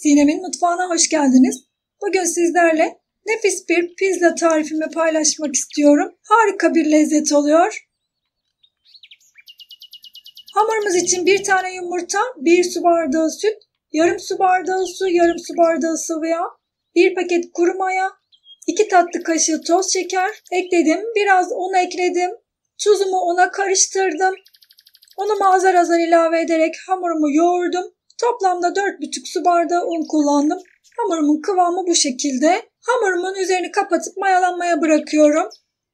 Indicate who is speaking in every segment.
Speaker 1: Sinem'in mutfağına hoş geldiniz. Bugün sizlerle nefis bir pizza tarifimi paylaşmak istiyorum. Harika bir lezzet oluyor. Hamurumuz için 1 tane yumurta, 1 su bardağı süt, yarım su bardağı su, yarım su bardağı sıvı yağ, 1 paket kuru maya, 2 tatlı kaşığı toz şeker ekledim. Biraz un ekledim. Tuzumu una karıştırdım. Unumu azar azar ilave ederek hamurumu yoğurdum. Toplamda 4,5 su bardağı un kullandım. Hamurumun kıvamı bu şekilde. Hamurumun üzerini kapatıp mayalanmaya bırakıyorum.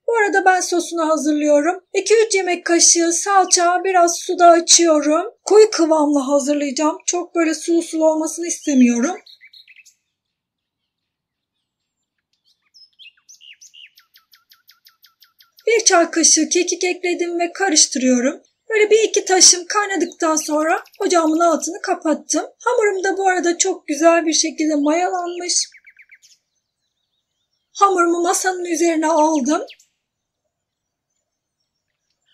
Speaker 1: Bu arada ben sosunu hazırlıyorum. 2-3 yemek kaşığı salça, biraz suda açıyorum. Koyu kıvamlı hazırlayacağım. Çok böyle sulu sulu olmasını istemiyorum. Bir çay kaşığı kekik ekledim ve karıştırıyorum. Böyle 1-2 taşım kaynadıktan sonra ocağımın altını kapattım. Hamurum da bu arada çok güzel bir şekilde mayalanmış. Hamurumu masanın üzerine aldım.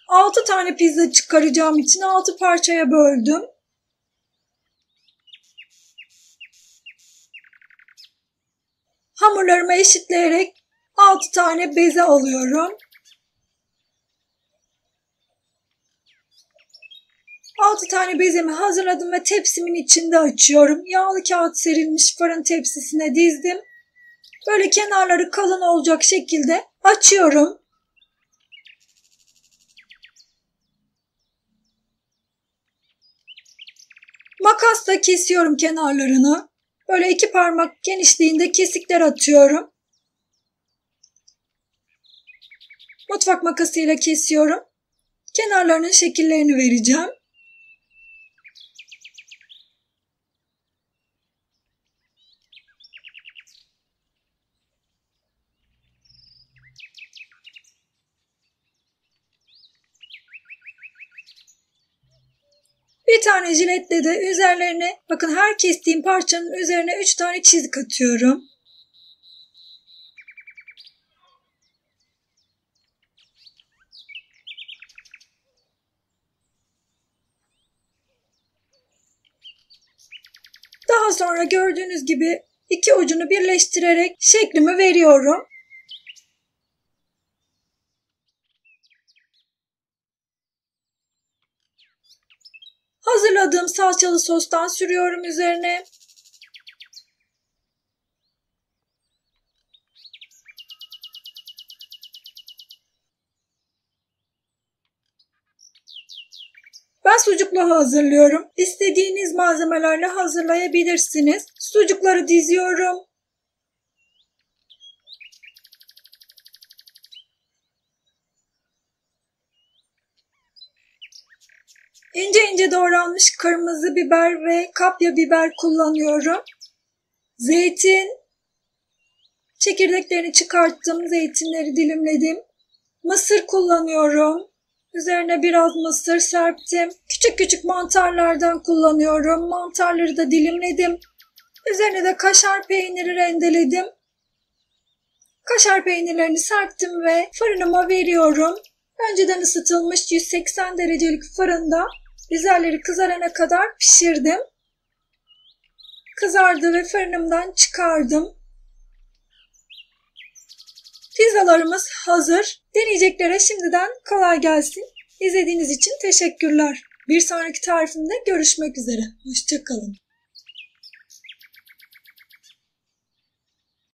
Speaker 1: 6 tane pizza çıkaracağım için 6 parçaya böldüm. Hamurlarımı eşitleyerek 6 tane beze alıyorum. 6 tane bezemi hazırladım ve tepsimin içinde açıyorum. Yağlı kağıt serilmiş fırın tepsisine dizdim. Böyle kenarları kalın olacak şekilde açıyorum. Makasla kesiyorum kenarlarını. Böyle 2 parmak genişliğinde kesikler atıyorum. Mutfak makasıyla kesiyorum. Kenarlarının şekillerini vereceğim. Bir tane jiletle de üzerlerine, bakın her kestiğim parçanın üzerine 3 tane çizik atıyorum. Daha sonra gördüğünüz gibi 2 ucunu birleştirerek şeklimi veriyorum. Hazırladığım salçalı sostan sürüyorum üzerine. Ben sucuklu hazırlıyorum. İstediğiniz malzemelerle hazırlayabilirsiniz. Sucukları diziyorum. İnce ince doğranmış kırmızı biber ve kapya biber kullanıyorum. Zeytin. Çekirdeklerini çıkarttım. Zeytinleri dilimledim. Mısır kullanıyorum. Üzerine biraz mısır serptim. Küçük küçük mantarlardan kullanıyorum. Mantarları da dilimledim. Üzerine de kaşar peyniri rendeledim. Kaşar peynirlerini serptim ve fırınıma veriyorum. Önceden ısıtılmış 180 derecelik fırında üzerleri kızarana kadar pişirdim. Kızardı ve fırınımdan çıkardım. Pizzalarımız hazır. Deneyeceklere şimdiden kolay gelsin. İzlediğiniz için teşekkürler. Bir sonraki tarifimde görüşmek üzere. Hoşça kalın.